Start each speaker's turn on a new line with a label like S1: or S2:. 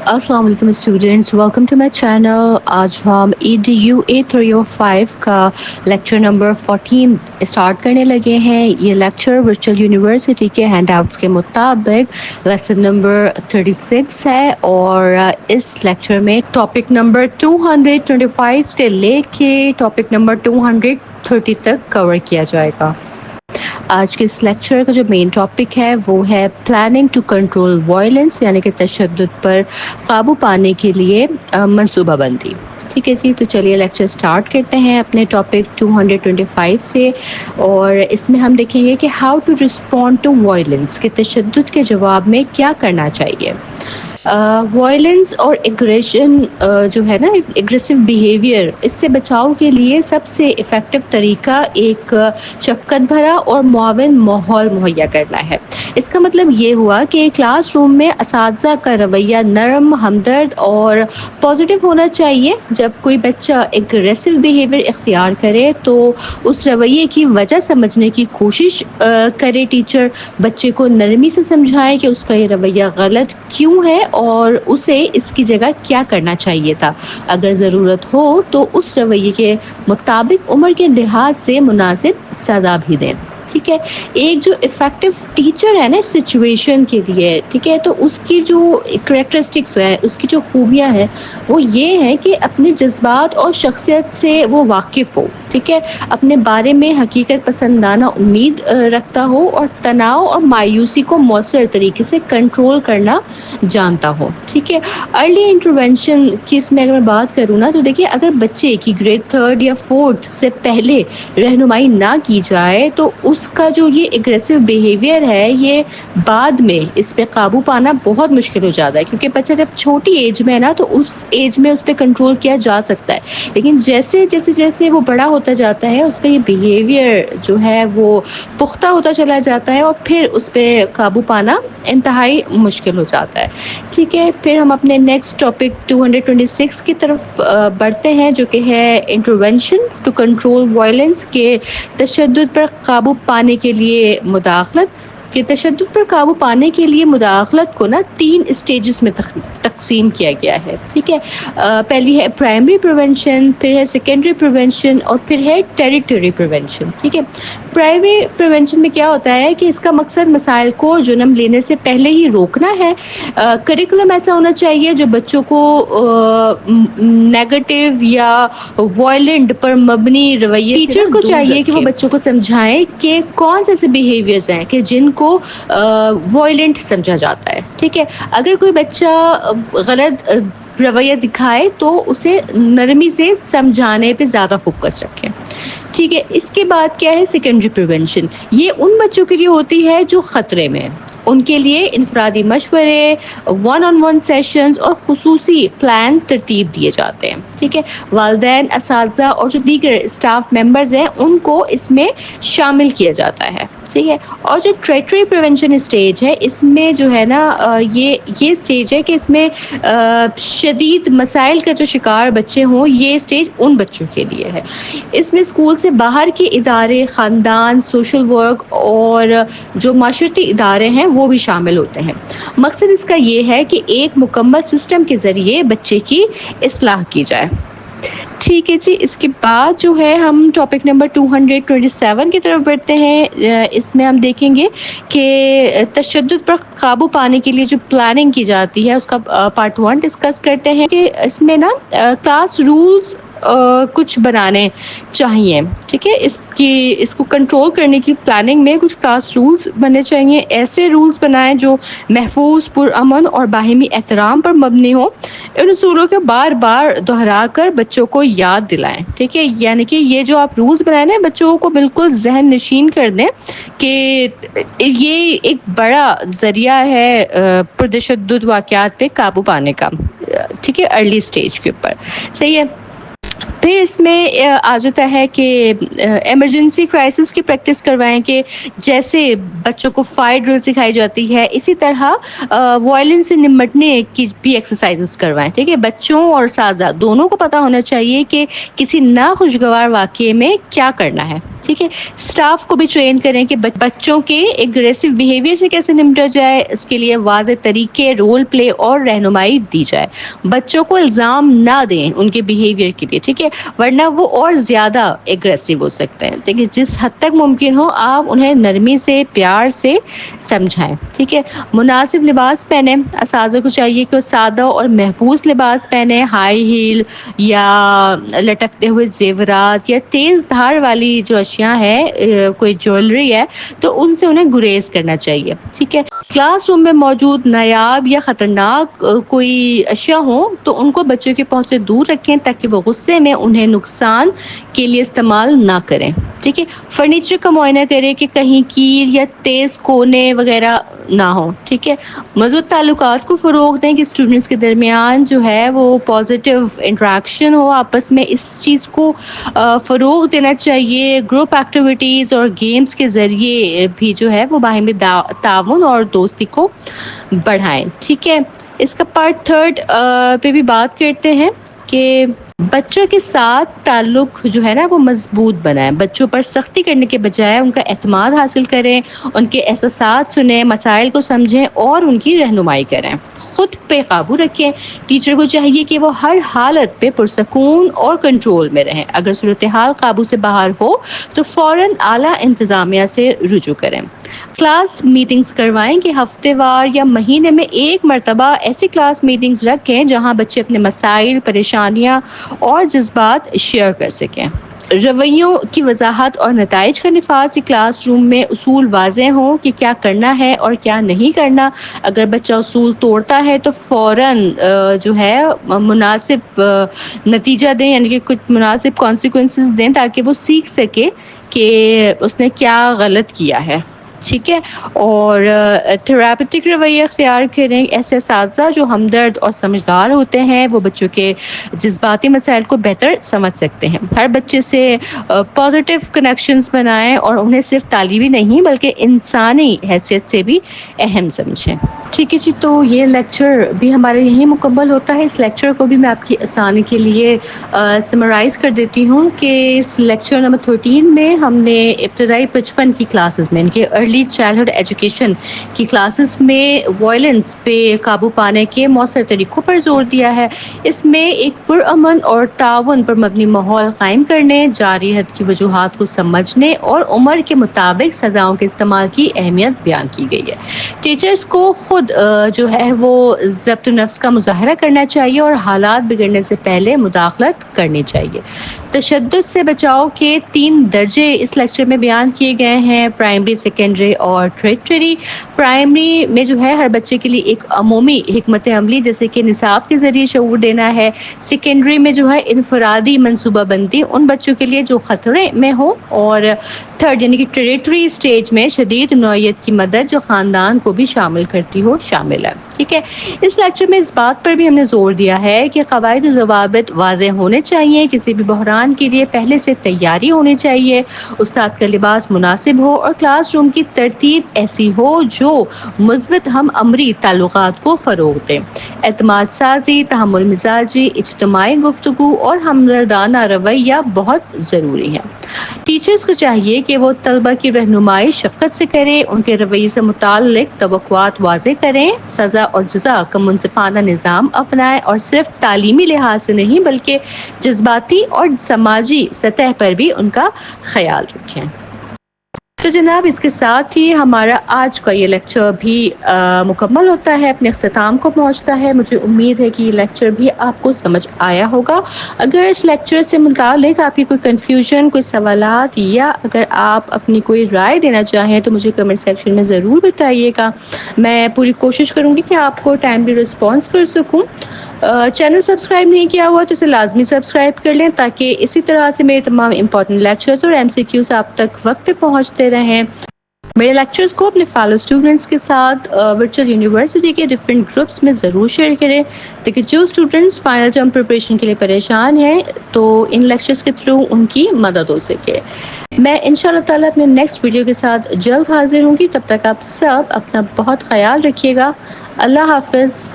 S1: السلام علیکم students, welcome to my channel. آج ہم EDU A305 کا لیکچر نمبر 14 اسٹارٹ کرنے لگے ہیں۔ یہ لیکچر ورچوئل یونیورسٹی کے ہینڈ آؤٹس کے مطابق لیسن نمبر 36 ہے، اور اس لیکچر میں ٹاپک نمبر 225 سے لے کے ٹاپک نمبر 230 تک کور کیا جائے گا۔ آج کے اس لیکچر کا جو مین ٹاپک ہے وہ ہے پلاننگ ٹو کنٹرول وائلنس، یعنی کہ تشدد پر قابو پانے کے لیے منصوبہ بندی۔ ٹھیک ہے جی، تو چلیے لیکچر سٹارٹ کرتے ہیں اپنے ٹاپک 225 سے، اور اس میں ہم دیکھیں گے کہ how to respond to violence, کہ تشدد کے جواب میں کیا کرنا چاہیے۔ وائلنس اور ایگریشن جو ہے نا، ایگریسو بیہیویئر، اس سے بچاؤ کے لیے سب سے افیکٹو طریقہ ایک شفقت بھرا اور معاون ماحول مہیا کرنا ہے۔ اس کا مطلب یہ ہوا کہ کلاس روم میں اساتذہ کا رویہ نرم، ہمدرد اور پازیٹیو ہونا چاہیے۔ جب کوئی بچہ ایگریسو بیہیویئر اختیار کرے تو اس رویے کی وجہ سمجھنے کی کوشش کرے ٹیچر، بچے کو نرمی سے سمجھائے کہ اس کا یہ رویہ غلط کیوں ہے اور اسے اس کی جگہ کیا کرنا چاہیے تھا۔ اگر ضرورت ہو تو اس رویے کے مطابق عمر کے لحاظ سے مناسب سزا بھی دیں۔ ٹھیک ہے، ایک جو افیکٹو ٹیچر ہے نا سچویشن کے لیے، ٹھیک ہے، تو اس کی جو کریکٹرسٹکس ہے، اس کی جو خوبیاں ہیں وہ یہ ہے کہ اپنے جذبات اور شخصیت سے وہ واقف ہو، ٹھیک ہے، اپنے بارے میں حقیقت پسندانہ امید رکھتا ہو، اور تناؤ اور مایوسی کو مؤثر طریقے سے کنٹرول کرنا جانتا ہو۔ ٹھیک ہے، ارلی انٹروینشن کی اس میں اگر میں بات کروں نا، تو دیکھیے اگر بچے کی گریڈ 3 یا 4 سے پہلے رہنمائی نہ کی جائے تو اس کا جو یہ اگریسو بیہیویئر ہے، یہ بعد میں اس پہ قابو پانا بہت مشکل ہو جاتا ہے، کیونکہ بچہ جب چھوٹی ایج میں ہے نا تو اس ایج میں اس پہ کنٹرول کیا جا سکتا ہے، لیکن جیسے وہ بڑا ہوتا جاتا ہے اس کا یہ بیہیویئر جو ہے وہ پختہ ہوتا چلا جاتا ہے، اور پھر اس پہ قابو پانا انتہائی مشکل ہو جاتا ہے۔ ٹھیک ہے، پھر ہم اپنے نیکسٹ ٹاپک 226 کی طرف بڑھتے ہیں، جو کہ ہے انٹروینشن ٹو کنٹرول وائلنس، کے تشدد پر قابو پانے کے لیے مداخلت۔ کہ تشدد پر قابو پانے کے لیے مداخلت کو نا 3 اسٹیجز میں تقسیم کیا گیا ہے۔ ٹھیک ہے، پہلی ہے پرائمری پریونشن، پھر ہے سیکنڈری پریونشن، اور پھر ہے ٹیریٹری پریونشن۔ ٹھیک ہے، پرائمری پریونشن میں کیا ہوتا ہے کہ اس کا مقصد مسائل کو جنم لینے سے پہلے ہی روکنا ہے۔ کریکولم ایسا ہونا چاہیے جو بچوں کو نیگیٹو یا وائلنٹ پر مبنی رویے سے ٹیچر کو چاہیے کہ وہ بچوں کو سمجھائیں کہ کون سے ایسے بیہیویئرز ہیں کہ جن کو وائلنٹ سمجھا جاتا ہے۔ ٹھیک ہے، اگر کوئی بچہ غلط رویہ دکھائے تو اسے نرمی سے سمجھانے پہ زیادہ فوکس رکھیں۔ ٹھیک ہے، اس کے بعد کیا ہے سیکنڈری پریونشن، یہ ان بچوں کے لیے ہوتی ہے جو خطرے میں ہیں، ان کے لیے انفرادی مشورے، 1-on-1 سیشنز اور خصوصی پلان ترتیب دیے جاتے ہیں۔ ٹھیک ہے، والدین، اساتذہ اور جو دیگر اسٹاف ممبرز ہیں ان کو اس میں شامل کیا جاتا ہے۔ ٹھیک ہے، اور جو ٹریٹری پریونشن اسٹیج ہے، اس میں جو ہے نا یہ اسٹیج ہے کہ اس میں شدید مسائل کا جو شکار بچے ہوں، یہ اسٹیج ان بچوں کے لیے ہے۔ اس میں اسکول سے باہر کے ادارے، خاندان، سوشل ورک اور جو معاشرتی ادارے ہیں وہ بھی شامل ہوتے ہیں۔ مقصد اس کا یہ ہے کہ ایک مکمل سسٹم کے ذریعے بچے کی اصلاح کی جائے۔ ٹھیک ہے جی، اس کے بعد جو ہے ہم ٹاپک نمبر 227 کی طرف بڑھتے ہیں۔ اس میں ہم دیکھیں گے کہ تشدد پر قابو پانے کے لیے جو پلاننگ کی جاتی ہے اس کا پارٹ 1 ڈسکس کرتے ہیں، کہ اس میں نا کلاس رولز کچھ بنانے چاہیے۔ ٹھیک ہے، اس کو کنٹرول کرنے کی پلاننگ میں کچھ کلاس رولز بننے چاہیے۔ ایسے رولز بنائیں جو محفوظ، پرامن اور باہمی احترام پر مبنی ہوں۔ ان اصولوں کو بار بار دہرا کر بچوں کو یاد دلائیں۔ ٹھیک ہے، یعنی کہ یہ جو آپ رولز بنائیں نا، بچوں کو بالکل ذہن نشین کر دیں کہ یہ ایک بڑا ذریعہ ہے پرتشدد واقعات پہ قابو پانے کا۔ ٹھیک ہے، ارلی سٹیج کے اوپر، صحیح ہے۔ پھر اس میں آ جاتا ہے کہ ایمرجنسی کرائسس کی پریکٹس کروائیں کہ جیسے بچوں کو فائر ڈرل سکھائی جاتی ہے اسی طرح وائلنس سے نمٹنے کی بھی ایکسرسائزز کروائیں. ٹھیک ہے, بچوں اور اساتذہ دونوں کو پتہ ہونا چاہیے کہ کسی ناخوشگوار واقعے میں کیا کرنا ہے. ٹھیک ہے, اسٹاف کو بھی ٹرین کریں کہ بچوں کے اگریسو بیہیویئر سے کیسے نمٹا جائے, اس کے لیے واضح طریقے, رول پلے اور رہنمائی دی جائے. بچوں کو الزام نہ دیں ان کے بیہیویئر کے لیے, ٹھیک ہے, ورنہ وہ اور زیادہ اگریسو ہو سکتے ہیں. ٹھیک ہے, جس حد تک ممکن ہو آپ انہیں نرمی سے, پیار سے سمجھائیں. ٹھیک ہے, مناسب لباس پہنیں. اساتذہ کو چاہیے کہ وہ سادہ اور محفوظ لباس پہنیں. ہائی ہیل یا لٹکتے ہوئے زیورات یا تیز دھار والی جو اشیاء ہے, کوئی جیولری ہے, تو ان سے انہیں گریز کرنا چاہیے. ٹھیک ہے, کلاس روم میں موجود نایاب یا خطرناک کوئی اشیاء ہوں تو ان کو بچوں کے پہنچ سے دور رکھیں تاکہ وہ غصے میں انہیں نقصان کے لیے استعمال نہ کریں. ٹھیک ہے, فرنیچر کا معائنہ کریں کہ کہیں کیل یا تیز کونے وغیرہ نہ ہو. ٹھیک ہے, مضبوط تعلقات کو فروغ دیں کہ اسٹوڈنٹس کے درمیان جو ہے وہ پازیٹیو انٹریکشن ہو آپس میں. اس چیز کو فروغ دینا چاہیے. گروپ ایکٹیویٹیز اور گیمز کے ذریعے بھی جو ہے وہ باہمی تعاون اور دوستی کو بڑھائیں. ٹھیک ہے, اس کا پارٹ تھرڈ پہ بھی بات کرتے ہیں کہ بچوں کے ساتھ تعلق جو ہے نا وہ مضبوط بنائیں. بچوں پر سختی کرنے کے بجائے ان کا اعتماد حاصل کریں, ان کے احساسات سنیں, مسائل کو سمجھیں اور ان کی رہنمائی کریں. خود پہ قابو رکھیں. ٹیچر کو چاہیے کہ وہ ہر حالت پہ پرسکون اور کنٹرول میں رہیں. اگر صورتحال قابو سے باہر ہو تو فوراً اعلیٰ انتظامیہ سے رجوع کریں. کلاس میٹنگز کروائیں کہ ہفتے وار یا مہینے میں ایک مرتبہ ایسی کلاس میٹنگز رکھیں جہاں بچے اپنے مسائل, پریشانیاں اور جذبات شیئر کر سکیں. رویوں کی وضاحت اور نتائج کا نفاذ. کلاس روم میں اصول واضح ہوں کہ کیا کرنا ہے اور کیا نہیں کرنا. اگر بچہ اصول توڑتا ہے تو فوراً جو ہے مناسب نتیجہ دیں, یعنی کہ کچھ مناسب کانسیکوینسز دیں تاکہ وہ سیکھ سکے کہ اس نے کیا غلط کیا ہے. ٹھیک ہے, اور تھراپیوٹک رویہ اختیار کریں. ایسے اساتذہ جو ہمدرد اور سمجھدار ہوتے ہیں وہ بچوں کے جذباتی مسائل کو بہتر سمجھ سکتے ہیں. ہر بچے سے پازیٹیو کنیکشنز بنائیں اور انہیں صرف تعلیمی نہیں بلکہ انسانی حیثیت سے بھی اہم سمجھیں. ٹھیک ہے جی, تو یہ لیکچر بھی ہمارے یہیں مکمل ہوتا ہے. اس لیکچر کو بھی میں آپ کی آسانی کے لیے سمرائز کر دیتی ہوں کہ اس لیکچر نمبر 13 میں ہم نے ابتدائی بچپن کی کلاسز میں, ان کے ارلی چائلڈہڈ ایجوکیشن کی کلاسز میں وائلنس پہ قابو پانے کے مؤثر طریقوں پر زور دیا ہے. اس میں ایک پرامن اور تعاون پر مبنی ماحول قائم کرنے, جاری حد کی وجوہات کو سمجھنے اور عمر کے مطابق سزاؤں کے استعمال کی اہمیت بیان کی گئی ہے. ٹیچرز کو خود جو ہے وہ ضبط نفس کا مظاہرہ کرنا چاہیے اور حالات بگڑنے سے پہلے مداخلت کرنی چاہیے. تشدد سے بچاؤ کے 3 درجے اس لیکچر میں بیان کیے گئے ہیں, پرائمری, سیکنڈری اور ٹریٹری. پرائمری میں جو ہے ہر بچے کے لیے ایک عمومی حکمت عملی جیسے کہ نصاب کے ذریعے شعور دینا ہے. سیکنڈری میں جو ہے انفرادی منصوبہ بندی ان بچوں کے لیے جو خطرے میں ہو, اور تھرڈ یعنی کہ ٹریٹری سٹیج میں شدید نوعیت کی مدد جو خاندان کو بھی شامل کرتی ہو شامل ہے. ٹھیک ہے, اس لیکچر میں اس بات پر بھی ہم نے زور دیا ہے کہ قواعد و ضوابط واضح ہونے چاہیے. کسی بھی بحران کے لیے پہلے سے تیاری ہونی چاہیے. استاد کا لباس مناسب ہو اور کلاس روم کی ترتیب ایسی ہو جو مثبت ہم عمری تعلقات کو فروغ دے. اعتماد سازی, تحمل مزاجی, اجتماعی گفتگو اور ہمدردانہ رویہ بہت ضروری ہے. ٹیچرز کو چاہیے کہ وہ طلبہ کی رہنمائی شفقت سے کریں, ان کے رویے سے متعلق توقعات واضح کریں, سزا اور جزا کا منصفانہ نظام اپنائیں اور صرف تعلیمی لحاظ سے نہیں بلکہ جذباتی اور سماجی سطح پر بھی ان کا خیال رکھیں. تو جناب اس کے ساتھ ہی ہمارا آج کا یہ لیکچر بھی مکمل ہوتا ہے, اپنے اختتام کو پہنچتا ہے. مجھے امید ہے کہ یہ لیکچر بھی آپ کو سمجھ آیا ہوگا. اگر اس لیکچر سے متعلق آپ کی کوئی کنفیوژن, کوئی سوالات یا اگر آپ اپنی کوئی رائے دینا چاہیں تو مجھے کمنٹ سیکشن میں ضرور بتائیے گا. میں پوری کوشش کروں گی کہ آپ کو ٹائملی رسپانس کر سکوں. چینل سبسکرائب نہیں کیا ہوا تو اسے لازمی سبسکرائب کر لیں تاکہ اسی طرح سے میرے تمام امپورٹنٹ لیکچرز اور MCQs آپ تک وقت پہ پہنچتے رہیں. میرے لیکچرز کو اپنے فیلو اسٹوڈنٹس کے ساتھ ورچوئل یونیورسٹی کے ڈفرینٹ گروپس میں ضرور شیئر کریں تاکہ جو اسٹوڈنٹس فائنل ٹرم پریپریشن کے لیے پریشان ہیں تو ان لیکچرز کے تھرو ان کی مدد ہو سکے. میں ان شاء اللہ تعالیٰ اپنے نیکسٹ ویڈیو کے ساتھ جلد حاضر ہوں گی. تب تک آپ سب اپنا بہت خیال رکھیے گا. اللہ حافظ.